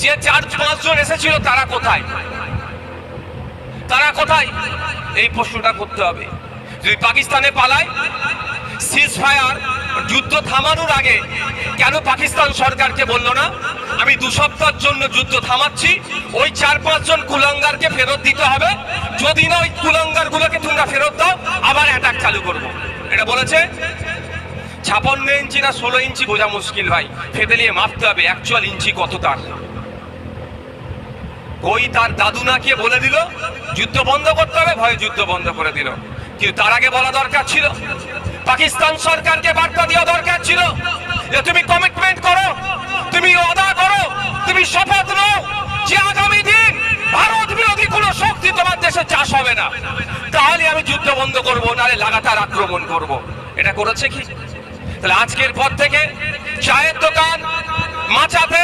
যে 4-5 জন এসেছিল তারা কোথায়? তারা কোথায়? এই প্রশ্নটা করতে হবে। যদি পাকিস্তানে পালায়, সিজ ফায়ার যুদ্ধ থামানোর আগে কেন পাকিস্তান সরকারকে বললো না আমি 2 সপ্তাহের জন্য যুদ্ধ থামাচ্ছি, ওই 4-5 জন কুলাঙ্গারকে ফেরত দিতে হবে, যদি না ওই কুলাঙ্গার গুলোকে তোমরা ফেরত দাও আবার অ্যাটাক চালু করবো? এটা বলেছে? 56 ইঞ্চি না 16 ইঞ্চি বোঝা মুশকিল ভাই, ফেদেলিয়ে মাপতে হবে অ্যাকচুয়াল ইঞ্চি কত তার। ওই তার দাদু না কে বলে দিল যুদ্ধ বন্ধ করতে হবে, ভয়ে যুদ্ধ বন্ধ করে দিল। কিন্তু তার আগে বলা দরকার ছিল, পাকিস্তান সরকারকে বার্তা দেওয়া দরকার ছিল যে তুমি কমিটমেন্ট করো, তুমি ওয়াদা করো, তুমি শপথ নাও যে আগামী দিন ভারত বিরোধী কোনো শক্তি তোমার দেশে চাষ হবে না, তাহলে আমি যুদ্ধ বন্ধ করবো, নাহলে লাগাতার আক্রমণ করব। এটা করেছে কি? তাহলে আজকের পর থেকে চায়ের দোকান, মাচাতে